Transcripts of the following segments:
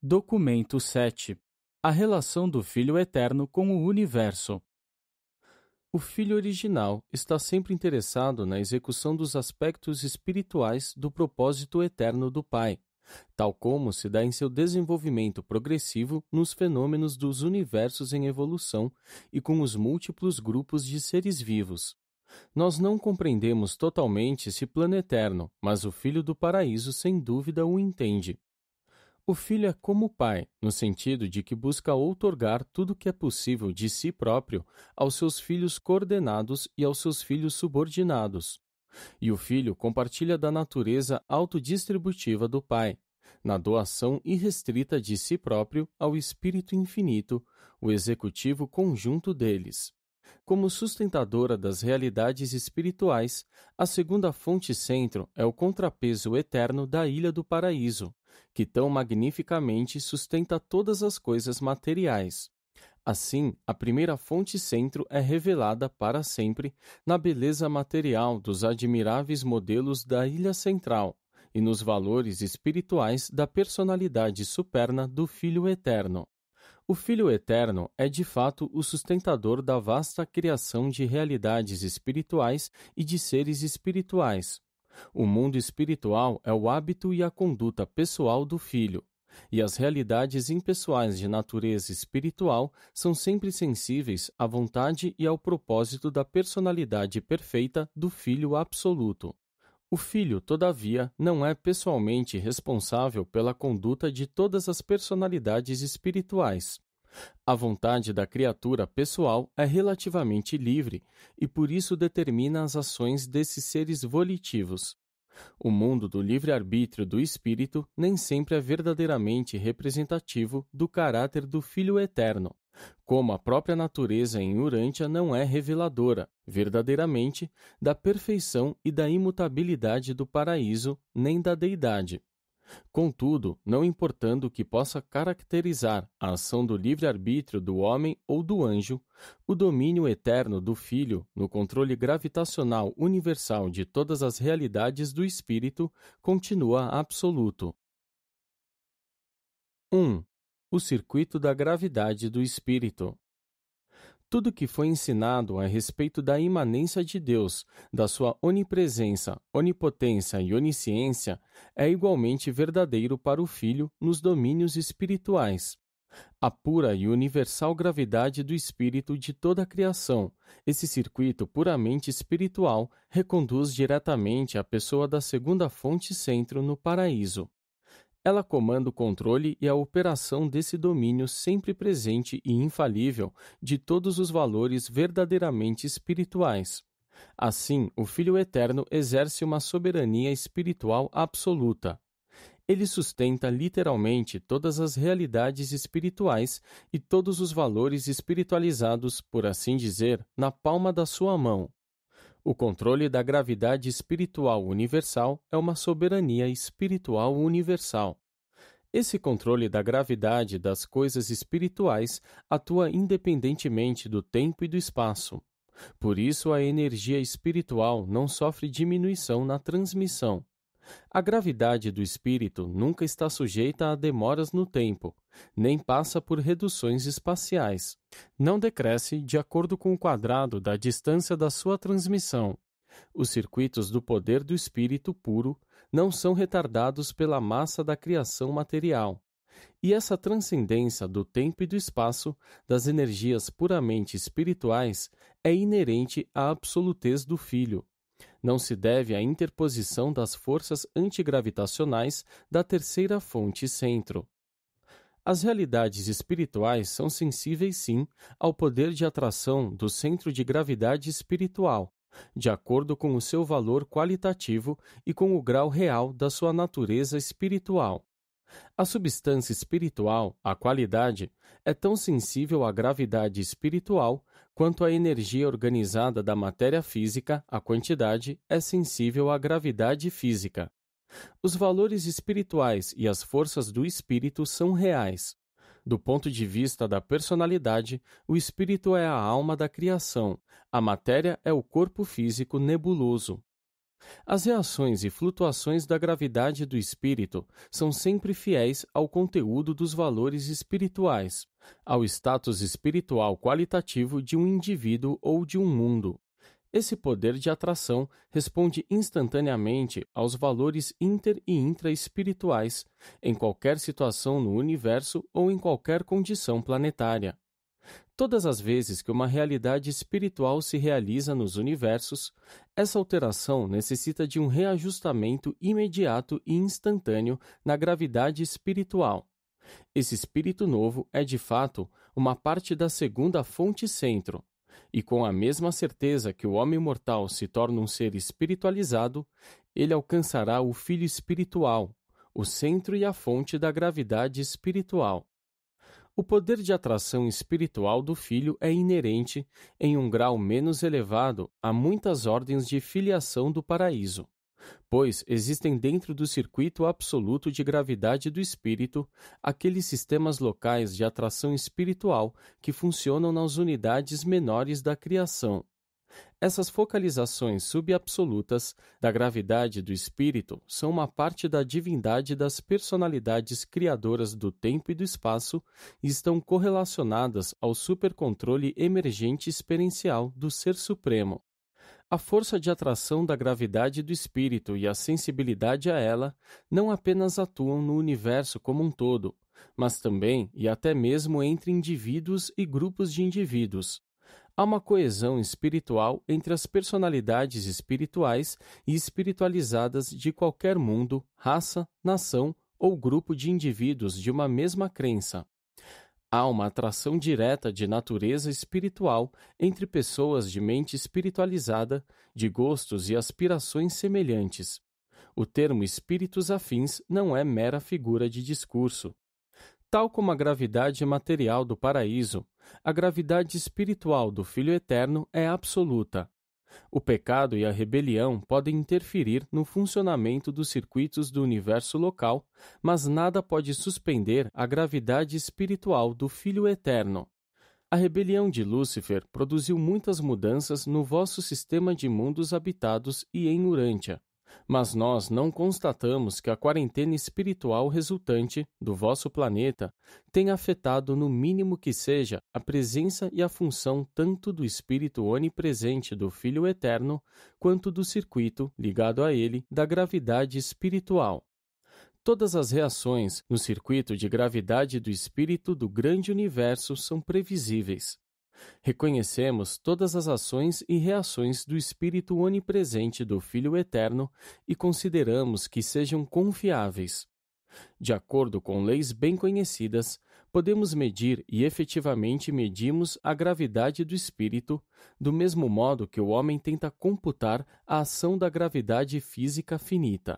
Documento 7. A relação do Filho Eterno com o Universo. O Filho original está sempre interessado na execução dos aspectos espirituais do propósito eterno do Pai, tal como se dá em seu desenvolvimento progressivo nos fenômenos dos universos em evolução e com os múltiplos grupos de seres vivos. Nós não compreendemos totalmente esse plano eterno, mas o Filho do Paraíso sem dúvida o entende. O Filho é como o Pai, no sentido de que busca outorgar tudo o que é possível de si próprio aos seus filhos coordenados e aos seus filhos subordinados. E o Filho compartilha da natureza autodistributiva do Pai, na doação irrestrita de si próprio ao Espírito Infinito, o executivo conjunto deles. Como sustentadora das realidades espirituais, a segunda fonte centro é o contrapeso eterno da Ilha do Paraíso, que tão magnificamente sustenta todas as coisas materiais. Assim, a primeira fonte centro é revelada para sempre na beleza material dos admiráveis modelos da Ilha Central e nos valores espirituais da personalidade superna do Filho Eterno. O Filho Eterno é de fato o sustentador da vasta criação de realidades espirituais e de seres espirituais. O mundo espiritual é o hábito e a conduta pessoal do Filho, e as realidades impessoais de natureza espiritual são sempre sensíveis à vontade e ao propósito da personalidade perfeita do Filho absoluto. O Filho, todavia, não é pessoalmente responsável pela conduta de todas as personalidades espirituais. A vontade da criatura pessoal é relativamente livre e por isso determina as ações desses seres volitivos. O mundo do livre-arbítrio do espírito nem sempre é verdadeiramente representativo do caráter do Filho Eterno, como a própria natureza em Urântia não é reveladora, verdadeiramente, da perfeição e da imutabilidade do paraíso, nem da deidade. Contudo, não importando o que possa caracterizar a ação do livre-arbítrio do homem ou do anjo, o domínio eterno do Filho no controle gravitacional universal de todas as realidades do espírito continua absoluto. 1. O circuito da gravidade do espírito. Tudo que foi ensinado a respeito da imanência de Deus, da sua onipresença, onipotência e onisciência é igualmente verdadeiro para o Filho nos domínios espirituais. A pura e universal gravidade do espírito de toda a criação, esse circuito puramente espiritual, reconduz diretamente à pessoa da segunda fonte centro no paraíso. Ela comanda o controle e a operação desse domínio sempre presente e infalível de todos os valores verdadeiramente espirituais. Assim, o Filho Eterno exerce uma soberania espiritual absoluta. Ele sustenta literalmente todas as realidades espirituais e todos os valores espiritualizados, por assim dizer, na palma da sua mão. O controle da gravidade espiritual universal é uma soberania espiritual universal. Esse controle da gravidade das coisas espirituais atua independentemente do tempo e do espaço. Por isso, a energia espiritual não sofre diminuição na transmissão. A gravidade do espírito nunca está sujeita a demoras no tempo, nem passa por reduções espaciais. Não decresce de acordo com o quadrado da distância da sua transmissão. Os circuitos do poder do espírito puro não são retardados pela massa da criação material. E essa transcendência do tempo e do espaço, das energias puramente espirituais, é inerente à absolutez do Filho. Não se deve à interposição das forças antigravitacionais da terceira fonte centro. As realidades espirituais são sensíveis, sim, ao poder de atração do centro de gravidade espiritual, de acordo com o seu valor qualitativo e com o grau real da sua natureza espiritual. A substância espiritual, a qualidade, é tão sensível à gravidade espiritual quanto a energia organizada da matéria física, a quantidade, é sensível à gravidade física. Os valores espirituais e as forças do espírito são reais. Do ponto de vista da personalidade, o espírito é a alma da criação, a matéria é o corpo físico nebuloso. As reações e flutuações da gravidade do espírito são sempre fiéis ao conteúdo dos valores espirituais, ao status espiritual qualitativo de um indivíduo ou de um mundo. Esse poder de atração responde instantaneamente aos valores inter- e intraespirituais em qualquer situação no universo ou em qualquer condição planetária. Todas as vezes que uma realidade espiritual se realiza nos universos, essa alteração necessita de um reajustamento imediato e instantâneo na gravidade espiritual. Esse espírito novo é, de fato, uma parte da segunda fonte centro. E com a mesma certeza que o homem mortal se torna um ser espiritualizado, ele alcançará o Filho espiritual, o centro e a fonte da gravidade espiritual. O poder de atração espiritual do Filho é inerente, em um grau menos elevado, a muitas ordens de filiação do paraíso, pois existem dentro do circuito absoluto de gravidade do espírito aqueles sistemas locais de atração espiritual que funcionam nas unidades menores da criação. Essas focalizações subabsolutas da gravidade do espírito são uma parte da divindade das personalidades criadoras do tempo e do espaço e estão correlacionadas ao supercontrole emergente experiencial do Ser Supremo. A força de atração da gravidade do espírito e a sensibilidade a ela não apenas atuam no universo como um todo, mas também e até mesmo entre indivíduos e grupos de indivíduos. Há uma coesão espiritual entre as personalidades espirituais e espiritualizadas de qualquer mundo, raça, nação ou grupo de indivíduos de uma mesma crença. Há uma atração direta de natureza espiritual entre pessoas de mente espiritualizada, de gostos e aspirações semelhantes. O termo espíritos afins não é mera figura de discurso. Tal como a gravidade material do paraíso, a gravidade espiritual do Filho Eterno é absoluta. O pecado e a rebelião podem interferir no funcionamento dos circuitos do universo local, mas nada pode suspender a gravidade espiritual do Filho Eterno. A rebelião de Lúcifer produziu muitas mudanças no vosso sistema de mundos habitados e em Urântia. Mas nós não constatamos que a quarentena espiritual resultante do vosso planeta tenha afetado no mínimo que seja a presença e a função tanto do espírito onipresente do Filho Eterno quanto do circuito, ligado a ele, da gravidade espiritual. Todas as reações no circuito de gravidade do espírito do grande universo são previsíveis. Reconhecemos todas as ações e reações do Espírito onipresente do Filho Eterno e consideramos que sejam confiáveis. De acordo com leis bem conhecidas, podemos medir e efetivamente medimos a gravidade do Espírito, do mesmo modo que o homem tenta computar a ação da gravidade física finita.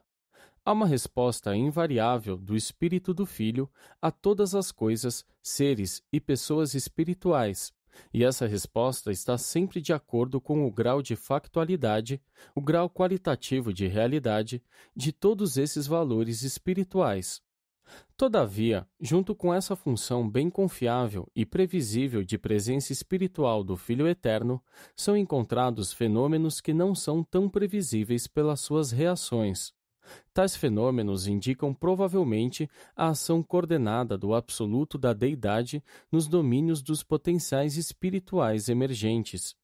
Há uma resposta invariável do Espírito do Filho a todas as coisas, seres e pessoas espirituais, e essa resposta está sempre de acordo com o grau de factualidade, o grau qualitativo de realidade de todos esses valores espirituais. Todavia, junto com essa função bem confiável e previsível de presença espiritual do Filho Eterno, são encontrados fenômenos que não são tão previsíveis pelas suas reações. Tais fenômenos indicam provavelmente a ação coordenada do absoluto da deidade nos domínios dos potenciais espirituais emergentes.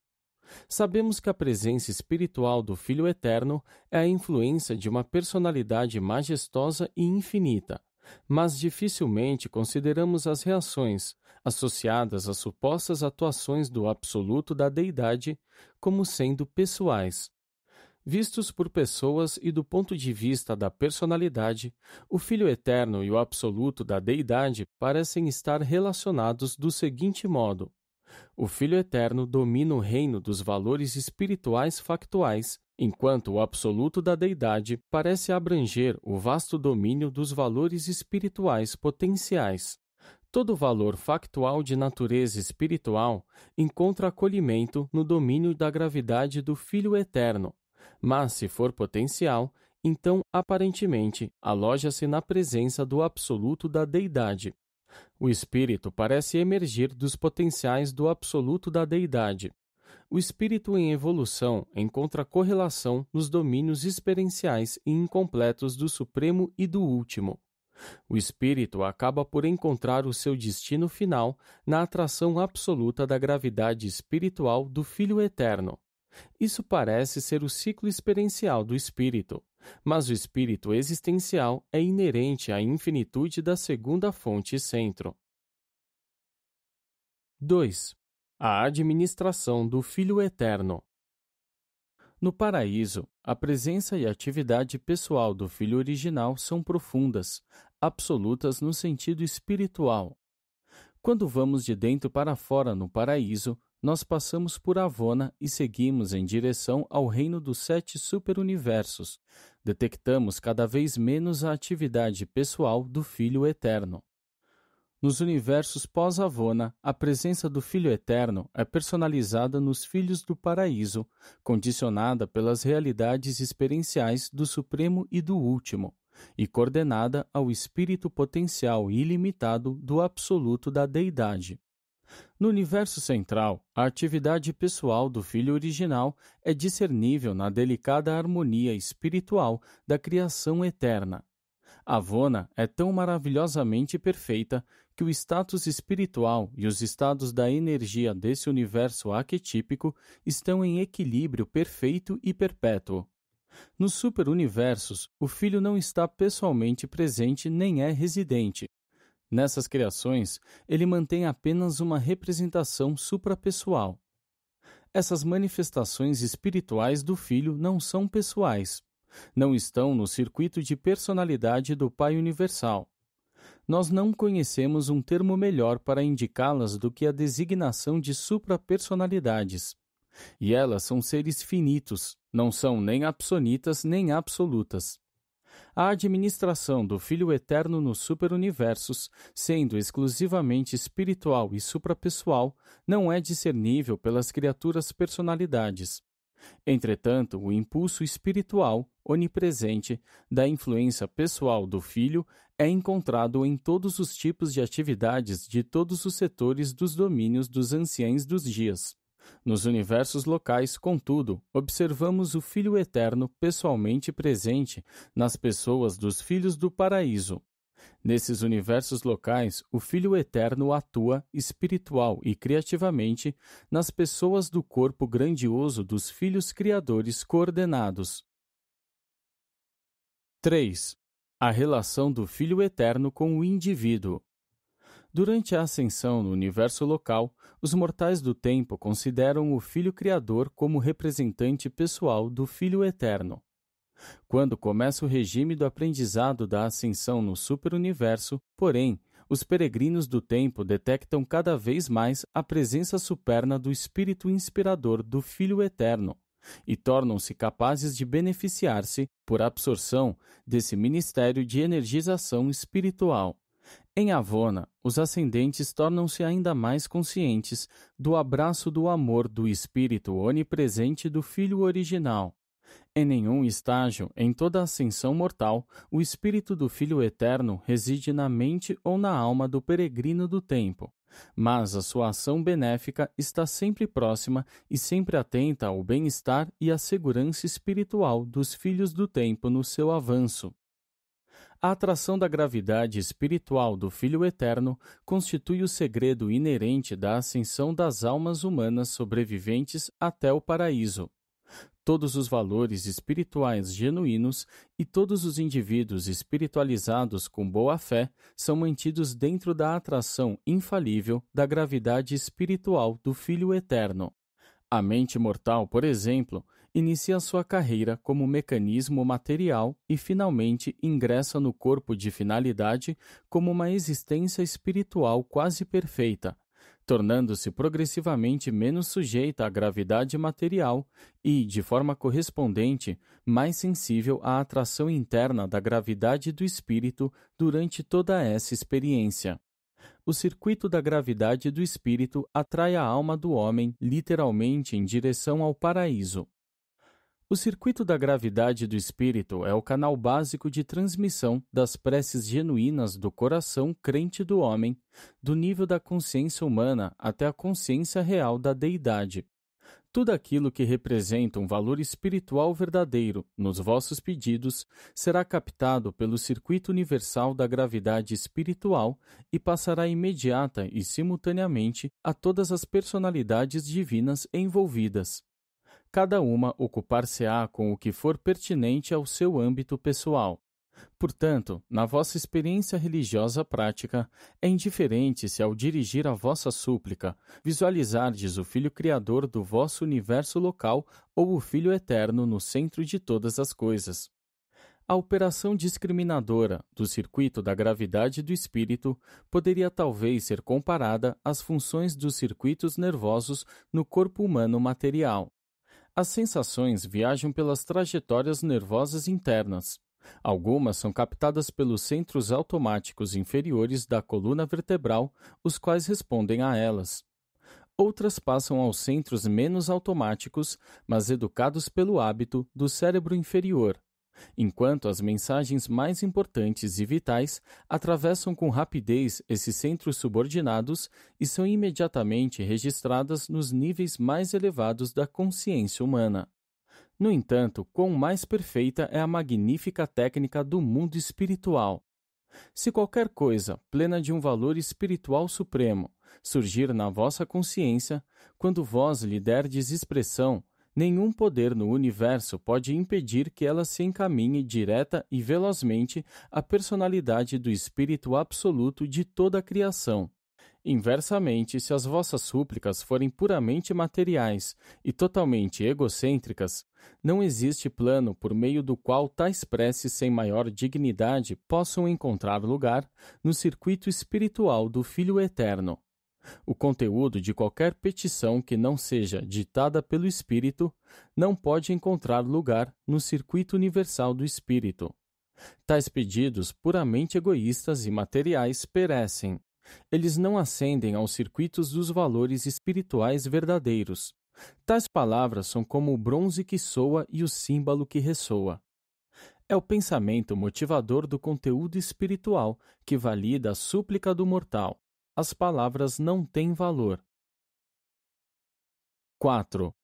Sabemos que a presença espiritual do Filho Eterno é a influência de uma personalidade majestosa e infinita, mas dificilmente consideramos as reações associadas às supostas atuações do absoluto da deidade como sendo pessoais. Vistos por pessoas e do ponto de vista da personalidade, o Filho Eterno e o Absoluto da Deidade parecem estar relacionados do seguinte modo: o Filho Eterno domina o reino dos valores espirituais factuais, enquanto o Absoluto da Deidade parece abranger o vasto domínio dos valores espirituais potenciais. Todo valor factual de natureza espiritual encontra acolhimento no domínio da gravidade do Filho Eterno. Mas, se for potencial, então, aparentemente, aloja-se na presença do absoluto da deidade. O espírito parece emergir dos potenciais do absoluto da deidade. O espírito em evolução encontra correlação nos domínios experienciais e incompletos do Supremo e do Último. O espírito acaba por encontrar o seu destino final na atração absoluta da gravidade espiritual do Filho Eterno. Isso parece ser o ciclo experiencial do espírito, mas o espírito existencial é inerente à infinitude da segunda fonte centro. 2. A administração do Filho Eterno. No paraíso, a presença e atividade pessoal do Filho original são profundas, absolutas no sentido espiritual. Quando vamos de dentro para fora no paraíso, nós passamos por Avona e seguimos em direção ao reino dos 7 superuniversos. Detectamos cada vez menos a atividade pessoal do Filho Eterno. Nos universos pós-Avona, a presença do Filho Eterno é personalizada nos Filhos do Paraíso, condicionada pelas realidades experienciais do Supremo e do Último, e coordenada ao espírito potencial ilimitado do Absoluto da Deidade. No universo central, a atividade pessoal do Filho original é discernível na delicada harmonia espiritual da criação eterna. Avona é tão maravilhosamente perfeita que o status espiritual e os estados da energia desse universo arquetípico estão em equilíbrio perfeito e perpétuo. Nos superuniversos, o Filho não está pessoalmente presente nem é residente. Nessas criações, ele mantém apenas uma representação suprapessoal. Essas manifestações espirituais do Filho não são pessoais. Não estão no circuito de personalidade do Pai Universal. Nós não conhecemos um termo melhor para indicá-las do que a designação de suprapersonalidades. E elas são seres finitos, não são nem absonitas nem absolutas. A administração do Filho Eterno nos superuniversos, sendo exclusivamente espiritual e suprapessoal, não é discernível pelas criaturas personalidades. Entretanto, o impulso espiritual, onipresente, da influência pessoal do Filho é encontrado em todos os tipos de atividades de todos os setores dos domínios dos anciães dos dias. Nos universos locais, contudo, observamos o Filho Eterno pessoalmente presente nas pessoas dos Filhos do Paraíso. Nesses universos locais, o Filho Eterno atua espiritual e criativamente nas pessoas do corpo grandioso dos Filhos Criadores coordenados. 3. A relação do Filho Eterno com o indivíduo. Durante a ascensão no universo local, os mortais do tempo consideram o Filho Criador como representante pessoal do Filho Eterno. Quando começa o regime do aprendizado da ascensão no superuniverso, porém, os peregrinos do tempo detectam cada vez mais a presença superna do Espírito inspirador do Filho Eterno e tornam-se capazes de beneficiar-se, por absorção, desse ministério de energização espiritual. Em Avona, os ascendentes tornam-se ainda mais conscientes do abraço do amor do Espírito onipresente do Filho original. Em nenhum estágio, em toda a ascensão mortal, o Espírito do Filho Eterno reside na mente ou na alma do peregrino do tempo, mas a sua ação benéfica está sempre próxima e sempre atenta ao bem-estar e à segurança espiritual dos filhos do tempo no seu avanço. A atração da gravidade espiritual do Filho Eterno constitui o segredo inerente da ascensão das almas humanas sobreviventes até o paraíso. Todos os valores espirituais genuínos e todos os indivíduos espiritualizados com boa fé são mantidos dentro da atração infalível da gravidade espiritual do Filho Eterno. A mente mortal, por exemplo, inicia sua carreira como mecanismo material e finalmente ingressa no corpo de finalidade como uma existência espiritual quase perfeita, tornando-se progressivamente menos sujeita à gravidade material e, de forma correspondente, mais sensível à atração interna da gravidade do espírito durante toda essa experiência. O circuito da gravidade do espírito atrai a alma do homem literalmente em direção ao paraíso. O circuito da gravidade do espírito é o canal básico de transmissão das preces genuínas do coração crente do homem, do nível da consciência humana até a consciência real da deidade. Tudo aquilo que representa um valor espiritual verdadeiro nos vossos pedidos será captado pelo circuito universal da gravidade espiritual e passará imediata e simultaneamente a todas as personalidades divinas envolvidas. Cada uma ocupar-se-á com o que for pertinente ao seu âmbito pessoal. Portanto, na vossa experiência religiosa prática, é indiferente se ao dirigir a vossa súplica, visualizardes o Filho Criador do vosso universo local ou o Filho Eterno no centro de todas as coisas. A operação discriminadora do circuito da gravidade do espírito poderia talvez ser comparada às funções dos circuitos nervosos no corpo humano material. As sensações viajam pelas trajetórias nervosas internas. Algumas são captadas pelos centros automáticos inferiores da coluna vertebral, os quais respondem a elas. Outras passam aos centros menos automáticos, mas educados pelo hábito, do cérebro inferior, enquanto as mensagens mais importantes e vitais atravessam com rapidez esses centros subordinados e são imediatamente registradas nos níveis mais elevados da consciência humana. No entanto, quão mais perfeita é a magnífica técnica do mundo espiritual! Se qualquer coisa, plena de um valor espiritual supremo, surgir na vossa consciência, quando vós lhe derdes expressão, nenhum poder no universo pode impedir que ela se encaminhe direta e velozmente à personalidade do Espírito Absoluto de toda a criação. Inversamente, se as vossas súplicas forem puramente materiais e totalmente egocêntricas, não existe plano por meio do qual tais preces sem maior dignidade possam encontrar lugar no circuito espiritual do Filho Eterno. O conteúdo de qualquer petição que não seja ditada pelo Espírito não pode encontrar lugar no circuito universal do Espírito. Tais pedidos puramente egoístas e materiais perecem. Eles não ascendem aos circuitos dos valores espirituais verdadeiros. Tais palavras são como o bronze que soa e o símbolo que ressoa. É o pensamento motivador do conteúdo espiritual que valida a súplica do mortal. As palavras não têm valor. 4.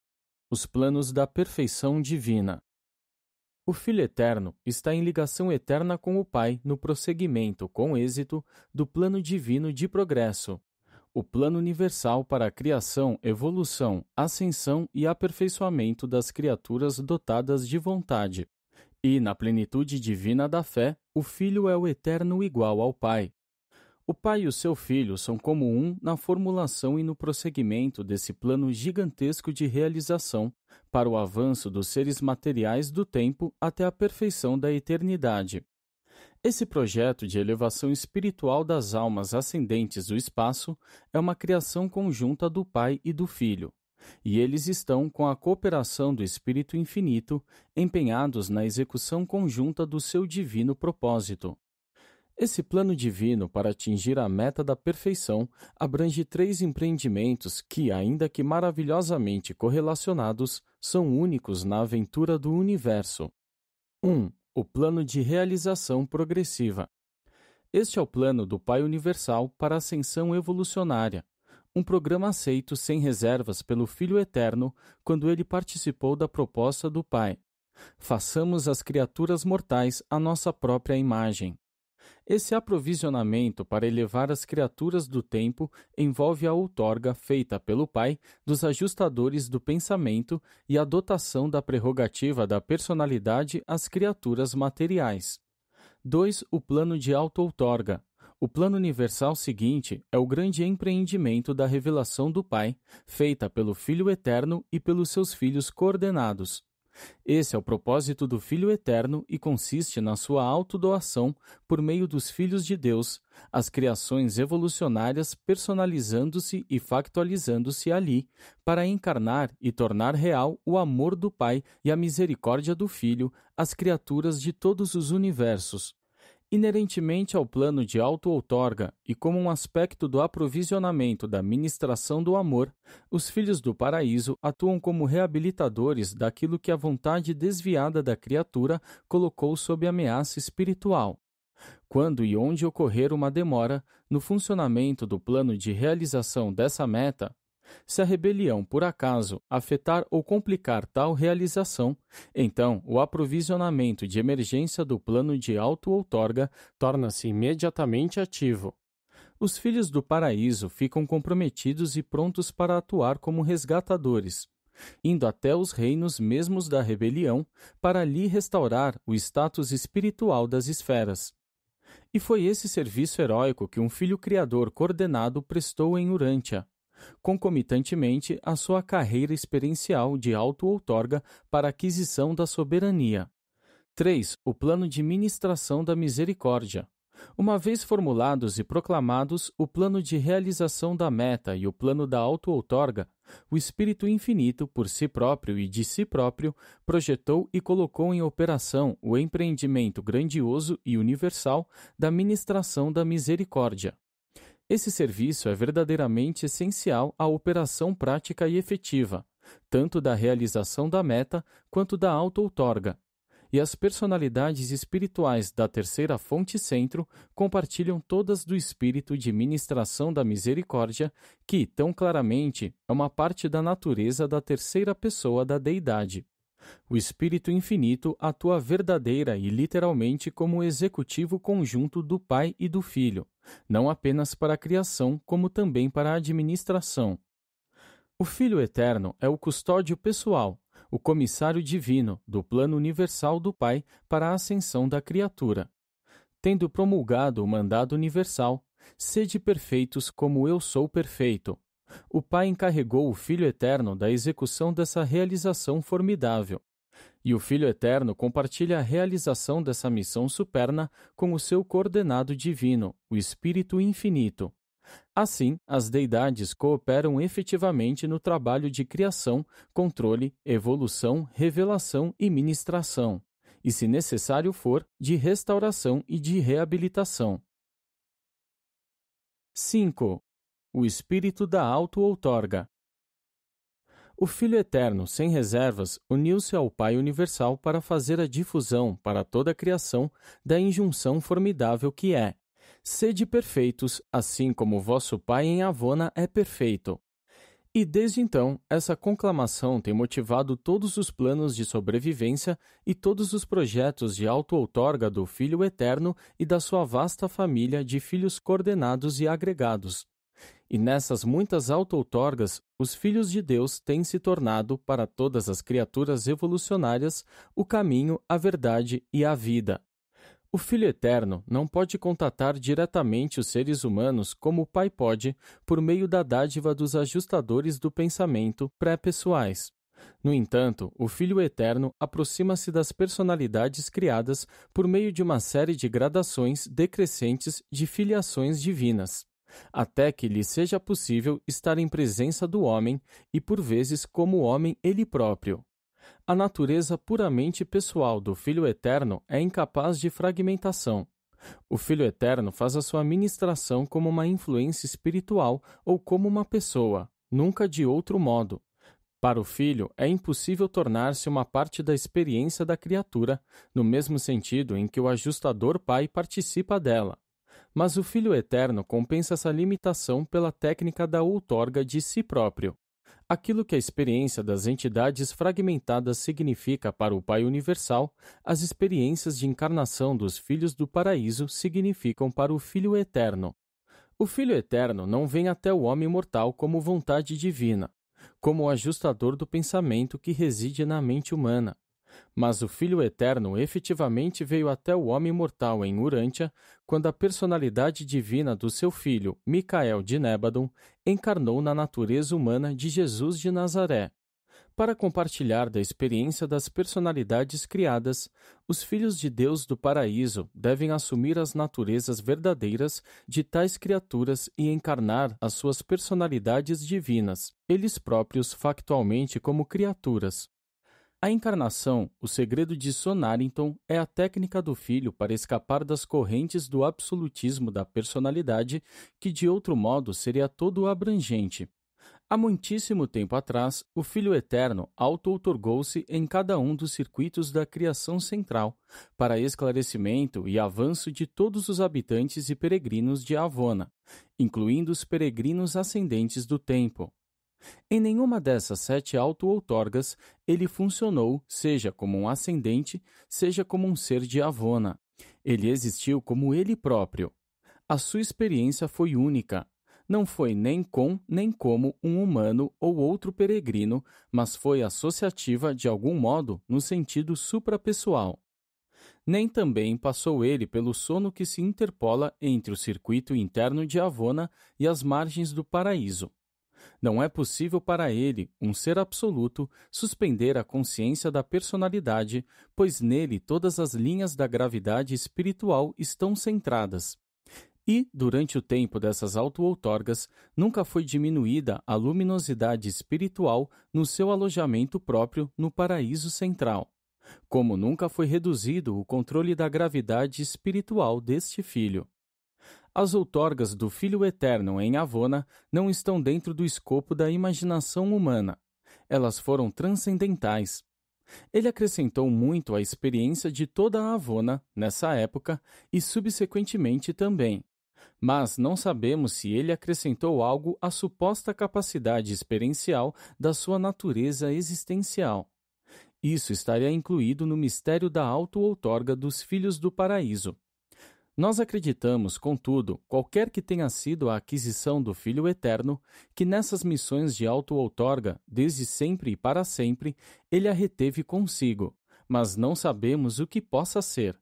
Os planos da perfeição divina. O Filho Eterno está em ligação eterna com o Pai no prosseguimento, com êxito, do plano divino de progresso, o plano universal para a criação, evolução, ascensão e aperfeiçoamento das criaturas dotadas de vontade. E, na plenitude divina da fé, o Filho é o eterno igual ao Pai. O Pai e o seu Filho são como um na formulação e no prosseguimento desse plano gigantesco de realização para o avanço dos seres materiais do tempo até a perfeição da eternidade. Esse projeto de elevação espiritual das almas ascendentes do espaço é uma criação conjunta do Pai e do Filho, e eles estão, com a cooperação do Espírito Infinito, empenhados na execução conjunta do seu divino propósito. Esse plano divino para atingir a meta da perfeição abrange 3 empreendimentos que, ainda que maravilhosamente correlacionados, são únicos na aventura do universo. 1. O plano de realização progressiva. Este é o plano do Pai Universal para a ascensão evolucionária, um programa aceito sem reservas pelo Filho Eterno quando ele participou da proposta do Pai. Façamos as criaturas mortais à nossa própria imagem. Esse aprovisionamento para elevar as criaturas do tempo envolve a outorga feita pelo Pai dos ajustadores do pensamento e a dotação da prerrogativa da personalidade às criaturas materiais. 2. O plano de auto-outorga. O plano universal seguinte é o grande empreendimento da revelação do Pai, feita pelo Filho Eterno e pelos seus filhos coordenados. Esse é o propósito do Filho Eterno e consiste na sua autodoação por meio dos Filhos de Deus, as criações evolucionárias personalizando-se e factualizando-se ali, para encarnar e tornar real o amor do Pai e a misericórdia do Filho às criaturas de todos os universos. Inerentemente ao plano de auto-outorga e como um aspecto do aprovisionamento da ministração do amor, os filhos do paraíso atuam como reabilitadores daquilo que a vontade desviada da criatura colocou sob ameaça espiritual. Quando e onde ocorrer uma demora no funcionamento do plano de realização dessa meta, Se a rebelião, por acaso, afetar ou complicar tal realização, então o aprovisionamento de emergência do plano de auto-outorga torna-se imediatamente ativo. Os filhos do paraíso ficam comprometidos e prontos para atuar como resgatadores, indo até os reinos mesmos da rebelião para ali restaurar o status espiritual das esferas. E foi esse serviço heróico que um filho criador coordenado prestou em Urântia, concomitantemente à sua carreira experiencial de auto-outorga para aquisição da soberania. 3. O plano de ministração da misericórdia. Uma vez formulados e proclamados o plano de realização da meta e o plano da auto-outorga, o Espírito Infinito, por si próprio e de si próprio, projetou e colocou em operação o empreendimento grandioso e universal da ministração da misericórdia. Esse serviço é verdadeiramente essencial à operação prática e efetiva, tanto da realização da meta quanto da auto-outorga. E as personalidades espirituais da terceira fonte centro compartilham todas do espírito de ministração da misericórdia, que, tão claramente, é uma parte da natureza da terceira pessoa da deidade. O Espírito Infinito atua verdadeira e literalmente como o executivo conjunto do Pai e do Filho, não apenas para a criação, como também para a administração. O Filho Eterno é o custódio pessoal, o comissário divino do plano universal do Pai para a ascensão da criatura. Tendo promulgado o mandado universal, sede perfeitos como eu sou perfeito, o Pai encarregou o Filho Eterno da execução dessa realização formidável. E o Filho Eterno compartilha a realização dessa missão superna com o seu coordenado divino, o Espírito Infinito. Assim, as deidades cooperam efetivamente no trabalho de criação, controle, evolução, revelação e ministração, e, se necessário for, de restauração e de reabilitação. 5. O Espírito da auto-outorga. O Filho Eterno, sem reservas, uniu-se ao Pai Universal para fazer a difusão para toda a criação da injunção formidável que é: sede perfeitos, assim como vosso Pai em Avona é perfeito. E desde então, essa conclamação tem motivado todos os planos de sobrevivência e todos os projetos de auto-outorga do Filho Eterno e da sua vasta família de filhos coordenados e agregados. E nessas muitas auto-outorgas, os filhos de Deus têm se tornado, para todas as criaturas evolucionárias, o caminho, a verdade e a vida. O Filho Eterno não pode contatar diretamente os seres humanos como o Pai pode, por meio da dádiva dos ajustadores do pensamento pré-pessoais. No entanto, o Filho Eterno aproxima-se das personalidades criadas por meio de uma série de gradações decrescentes de filiações divinas, até que lhe seja possível estar em presença do homem e, por vezes, como homem ele próprio. A natureza puramente pessoal do Filho Eterno é incapaz de fragmentação. O Filho Eterno faz a sua ministração como uma influência espiritual ou como uma pessoa, nunca de outro modo. Para o Filho, é impossível tornar-se uma parte da experiência da criatura, no mesmo sentido em que o ajustador Pai participa dela. Mas o Filho Eterno compensa essa limitação pela técnica da outorga de si próprio. Aquilo que a experiência das entidades fragmentadas significa para o Pai Universal, as experiências de encarnação dos filhos do paraíso significam para o Filho Eterno. O Filho Eterno não vem até o homem mortal como vontade divina, como o ajustador do pensamento que reside na mente humana. Mas o Filho Eterno efetivamente veio até o homem mortal em Urântia, quando a personalidade divina do seu filho, Micael de Nébadon, encarnou na natureza humana de Jesus de Nazaré. Para compartilhar da experiência das personalidades criadas, os filhos de Deus do paraíso devem assumir as naturezas verdadeiras de tais criaturas e encarnar as suas personalidades divinas, eles próprios factualmente como criaturas. A encarnação, o segredo de Sonarington, é a técnica do filho para escapar das correntes do absolutismo da personalidade, que de outro modo seria todo abrangente. Há muitíssimo tempo atrás, o Filho Eterno auto-outorgou-se em cada um dos circuitos da criação central, para esclarecimento e avanço de todos os habitantes e peregrinos de Avona, incluindo os peregrinos ascendentes do tempo. Em nenhuma dessas 7 auto-outorgas ele funcionou, seja como um ascendente, seja como um ser de Avona. Ele existiu como ele próprio. A sua experiência foi única. Não foi nem com nem como um humano ou outro peregrino, mas foi associativa de algum modo no sentido suprapessoal. Nem também passou ele pelo sono que se interpola entre o circuito interno de Avona e as margens do paraíso. Não é possível para ele, um ser absoluto, suspender a consciência da personalidade, pois nele todas as linhas da gravidade espiritual estão centradas. E, durante o tempo dessas auto-outorgas, nunca foi diminuída a luminosidade espiritual no seu alojamento próprio no paraíso central. Como nunca foi reduzido o controle da gravidade espiritual deste filho. As outorgas do Filho Eterno em Avona não estão dentro do escopo da imaginação humana. Elas foram transcendentais. Ele acrescentou muito à experiência de toda a Avona, nessa época, e subsequentemente também. Mas não sabemos se ele acrescentou algo à suposta capacidade experiencial da sua natureza existencial. Isso estaria incluído no mistério da auto-outorga dos Filhos do Paraíso. Nós acreditamos, contudo, qualquer que tenha sido a aquisição do Filho Eterno, que nessas missões de auto-outorga, desde sempre e para sempre, ele a reteve consigo, mas não sabemos o que possa ser.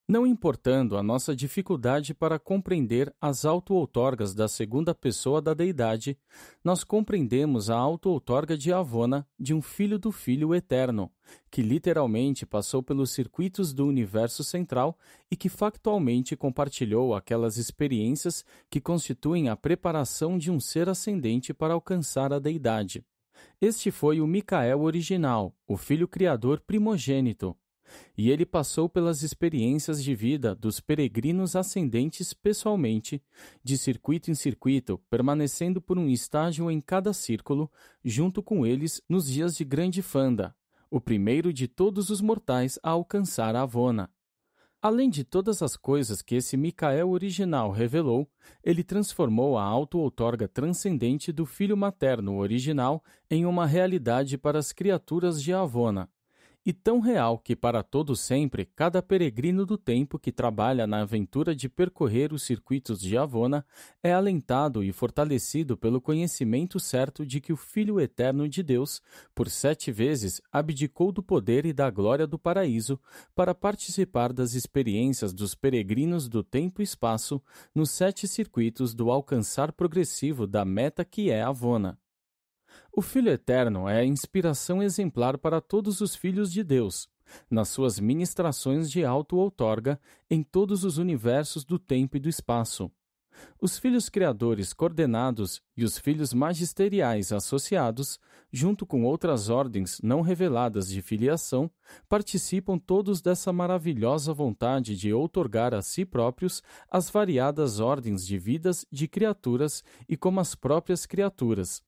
Não importando a nossa dificuldade para compreender as auto-outorgas da segunda pessoa da deidade, nós compreendemos a auto-outorga de Avona de um filho do Filho Eterno, que literalmente passou pelos circuitos do universo central e que factualmente compartilhou aquelas experiências que constituem a preparação de um ser ascendente para alcançar a deidade. Este foi o Micael original, o filho criador primogênito. E ele passou pelas experiências de vida dos peregrinos ascendentes pessoalmente, de circuito em circuito, permanecendo por um estágio em cada círculo, junto com eles nos dias de Grande Fanda, o primeiro de todos os mortais a alcançar a Avona. Além de todas as coisas que esse Micael original revelou, ele transformou a auto-outorga transcendente do filho materno original em uma realidade para as criaturas de Avona. E tão real que para todo sempre, cada peregrino do tempo que trabalha na aventura de percorrer os circuitos de Avona é alentado e fortalecido pelo conhecimento certo de que o Filho Eterno de Deus, por 7 vezes, abdicou do poder e da glória do paraíso para participar das experiências dos peregrinos do tempo e espaço nos 7 circuitos do alcançar progressivo da meta que é Avona. O Filho Eterno é a inspiração exemplar para todos os filhos de Deus, nas suas ministrações de auto-outorga em todos os universos do tempo e do espaço. Os filhos criadores coordenados e os filhos magisteriais associados, junto com outras ordens não reveladas de filiação, participam todos dessa maravilhosa vontade de outorgar a si próprios as variadas ordens de vidas de criaturas e como as próprias criaturas.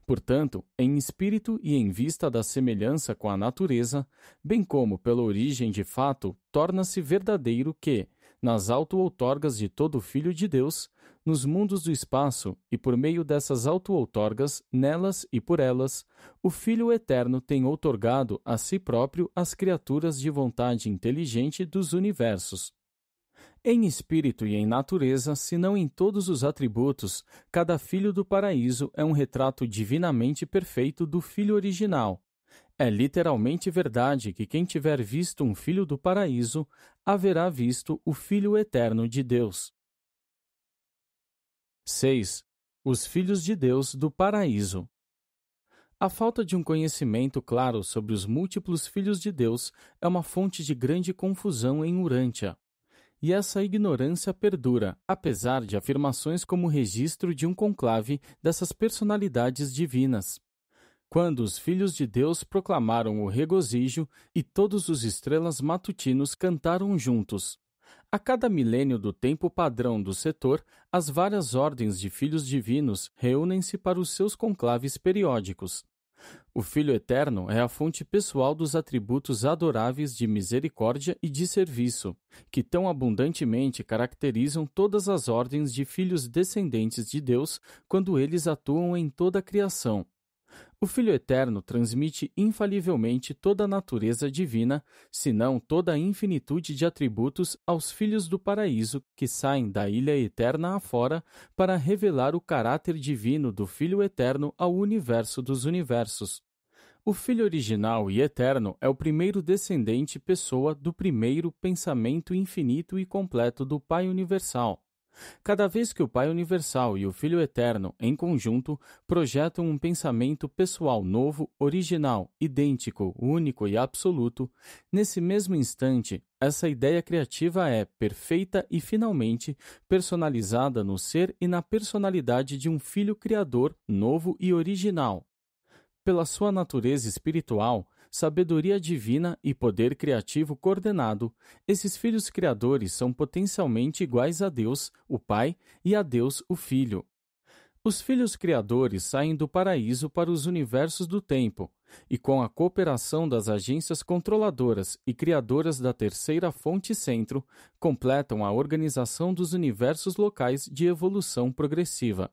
Portanto, em espírito e em vista da semelhança com a natureza, bem como pela origem de fato, torna-se verdadeiro que, nas auto-outorgas de todo Filho de Deus, nos mundos do espaço e por meio dessas auto-outorgas, nelas e por elas, o Filho Eterno tem outorgado a si próprio as criaturas de vontade inteligente dos universos. Em espírito e em natureza, se não em todos os atributos, cada filho do paraíso é um retrato divinamente perfeito do filho original. É literalmente verdade que quem tiver visto um filho do paraíso, haverá visto o Filho Eterno de Deus. 6. Os filhos de Deus do paraíso. A falta de um conhecimento claro sobre os múltiplos filhos de Deus é uma fonte de grande confusão em Urântia. E essa ignorância perdura, apesar de afirmações como o registro de um conclave dessas personalidades divinas. Quando os filhos de Deus proclamaram o regozijo e todos os estrelas matutinos cantaram juntos. A cada milênio do tempo padrão do setor, as várias ordens de filhos divinos reúnem-se para os seus conclaves periódicos. O Filho Eterno é a fonte pessoal dos atributos adoráveis de misericórdia e de serviço, que tão abundantemente caracterizam todas as ordens de filhos descendentes de Deus quando eles atuam em toda a criação. O Filho Eterno transmite infalivelmente toda a natureza divina, se não toda a infinitude de atributos aos filhos do paraíso que saem da ilha eterna afora para revelar o caráter divino do Filho Eterno ao universo dos universos. O Filho original e eterno é o primeiro descendente pessoa do primeiro pensamento infinito e completo do Pai Universal. Cada vez que o Pai Universal e o Filho Eterno, em conjunto, projetam um pensamento pessoal novo, original, idêntico, único e absoluto, nesse mesmo instante, essa ideia criativa é perfeita e finalmente personalizada no ser e na personalidade de um Filho Criador novo e original. Pela sua natureza espiritual, sabedoria divina e poder criativo coordenado, esses filhos criadores são potencialmente iguais a Deus, o Pai, e a Deus, o Filho. Os filhos criadores saem do paraíso para os universos do tempo, e com a cooperação das agências controladoras e criadoras da terceira fonte centro, completam a organização dos universos locais de evolução progressiva.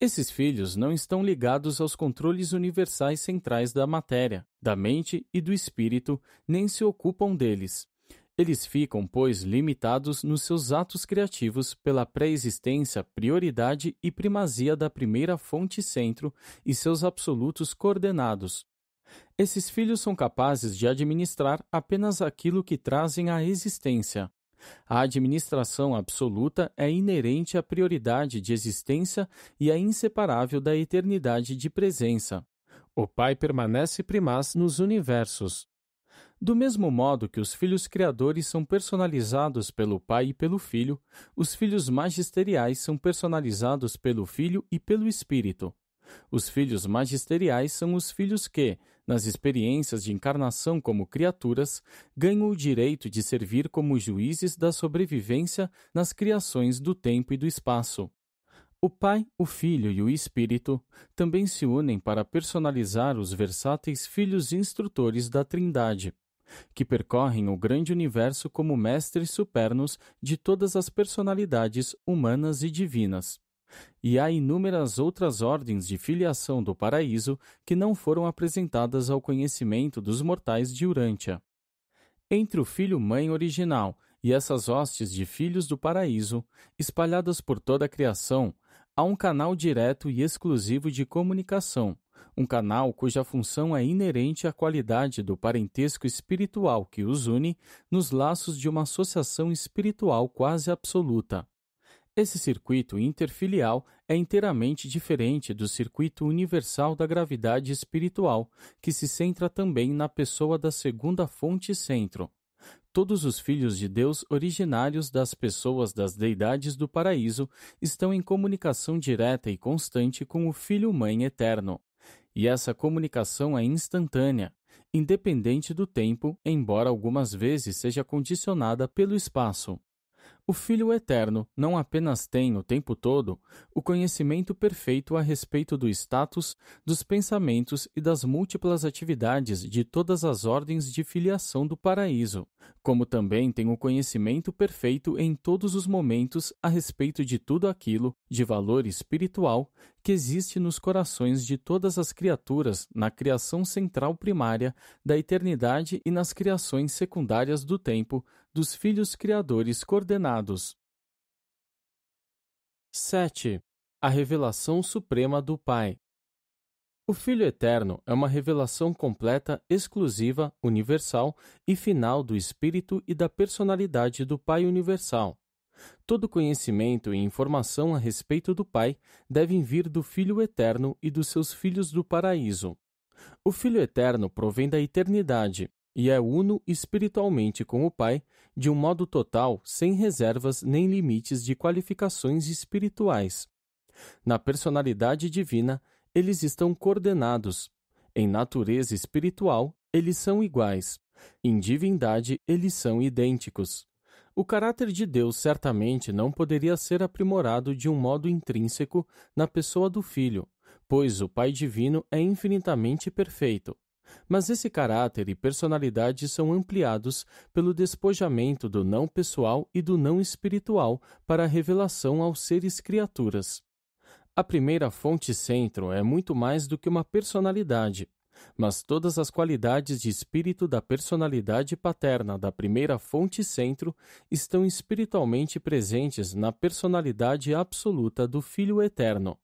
Esses filhos não estão ligados aos controles universais centrais da matéria, da mente e do espírito, nem se ocupam deles. Eles ficam, pois, limitados nos seus atos criativos pela pré-existência, prioridade e primazia da primeira fonte centro e seus absolutos coordenados. Esses filhos são capazes de administrar apenas aquilo que trazem à existência. A administração absoluta é inerente à prioridade de existência e é inseparável da eternidade de presença. O Pai permanece primaz nos universos. Do mesmo modo que os filhos criadores são personalizados pelo Pai e pelo Filho, os filhos magisteriais são personalizados pelo Filho e pelo Espírito. Os filhos magisteriais são os filhos que, nas experiências de encarnação como criaturas, ganham o direito de servir como juízes da sobrevivência nas criações do tempo e do espaço. O Pai, o Filho e o Espírito também se unem para personalizar os versáteis filhos instrutores da Trindade, que percorrem o grande universo como mestres supernos de todas as personalidades humanas e divinas. E há inúmeras outras ordens de filiação do paraíso que não foram apresentadas ao conhecimento dos mortais de Urântia. Entre o Filho-Mãe original e essas hostes de filhos do paraíso, espalhadas por toda a criação, há um canal direto e exclusivo de comunicação, um canal cuja função é inerente à qualidade do parentesco espiritual que os une nos laços de uma associação espiritual quase absoluta. Esse circuito interfilial é inteiramente diferente do circuito universal da gravidade espiritual, que se centra também na pessoa da segunda fonte centro. Todos os filhos de Deus originários das pessoas das deidades do paraíso estão em comunicação direta e constante com o Filho-Mãe eterno. E essa comunicação é instantânea, independente do tempo, embora algumas vezes seja condicionada pelo espaço. O Filho Eterno não apenas tem, o tempo todo, o conhecimento perfeito a respeito do status, dos pensamentos e das múltiplas atividades de todas as ordens de filiação do paraíso, como também tem o conhecimento perfeito em todos os momentos a respeito de tudo aquilo, de valor espiritual, que existe nos corações de todas as criaturas na criação central primária da eternidade e nas criações secundárias do tempo, dos filhos criadores coordenados. 7. A revelação suprema do Pai. O Filho Eterno é uma revelação completa, exclusiva, universal e final do Espírito e da personalidade do Pai Universal. Todo conhecimento e informação a respeito do Pai devem vir do Filho Eterno e dos seus filhos do paraíso. O Filho Eterno provém da eternidade e é uno espiritualmente com o Pai, de um modo total, sem reservas nem limites de qualificações espirituais. Na personalidade divina, eles estão coordenados. Em natureza espiritual, eles são iguais. Em divindade, eles são idênticos. O caráter de Deus certamente não poderia ser aprimorado de um modo intrínseco na pessoa do Filho, pois o Pai Divino é infinitamente perfeito. Mas esse caráter e personalidade são ampliados pelo despojamento do não pessoal e do não espiritual para a revelação aos seres criaturas. A primeira fonte centro é muito mais do que uma personalidade, mas todas as qualidades de espírito da personalidade paterna da primeira fonte centro estão espiritualmente presentes na personalidade absoluta do Filho Eterno.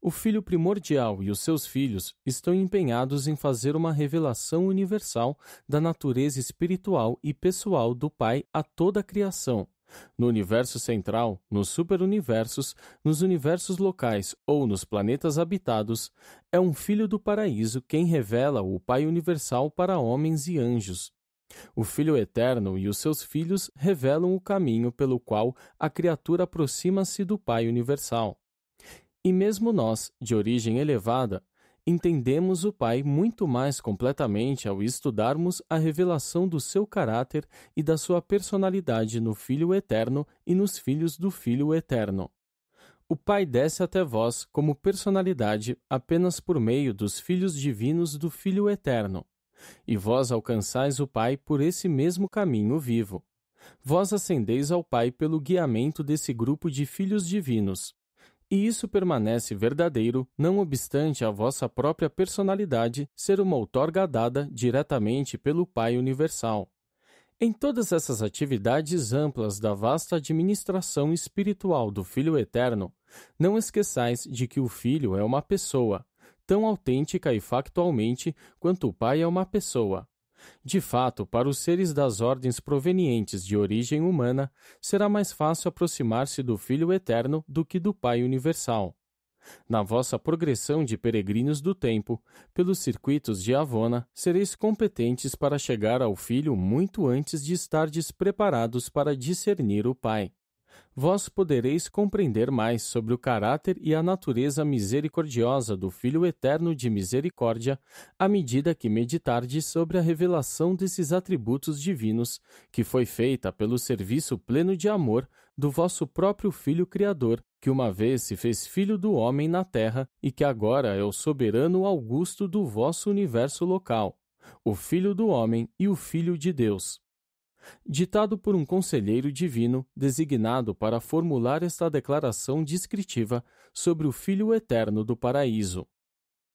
O Filho primordial e os seus filhos estão empenhados em fazer uma revelação universal da natureza espiritual e pessoal do Pai a toda a criação. No universo central, nos superuniversos, nos universos locais ou nos planetas habitados, é um Filho do Paraíso quem revela o Pai universal para homens e anjos. O Filho Eterno e os seus filhos revelam o caminho pelo qual a criatura aproxima-se do Pai universal. E mesmo nós, de origem elevada, entendemos o Pai muito mais completamente ao estudarmos a revelação do seu caráter e da sua personalidade no Filho Eterno e nos filhos do Filho Eterno. O Pai desce até vós como personalidade apenas por meio dos filhos divinos do Filho Eterno, e vós alcançais o Pai por esse mesmo caminho vivo. Vós ascendeis ao Pai pelo guiamento desse grupo de filhos divinos. E isso permanece verdadeiro, não obstante a vossa própria personalidade ser uma outorga dada diretamente pelo Pai Universal. Em todas essas atividades amplas da vasta administração espiritual do Filho Eterno, não esqueçais de que o Filho é uma pessoa, tão autêntica e factualmente quanto o Pai é uma pessoa. De fato, para os seres das ordens provenientes de origem humana, será mais fácil aproximar-se do Filho Eterno do que do Pai Universal. Na vossa progressão de peregrinos do tempo, pelos circuitos de Avona, sereis competentes para chegar ao Filho muito antes de estardes preparados para discernir o Pai. Vós podereis compreender mais sobre o caráter e a natureza misericordiosa do Filho Eterno de Misericórdia à medida que meditardes sobre a revelação desses atributos divinos, que foi feita pelo serviço pleno de amor do vosso próprio Filho Criador, que uma vez se fez Filho do homem na terra e que agora é o soberano augusto do vosso universo local, o Filho do homem e o Filho de Deus. Ditado por um conselheiro divino designado para formular esta declaração descritiva sobre o Filho Eterno do Paraíso.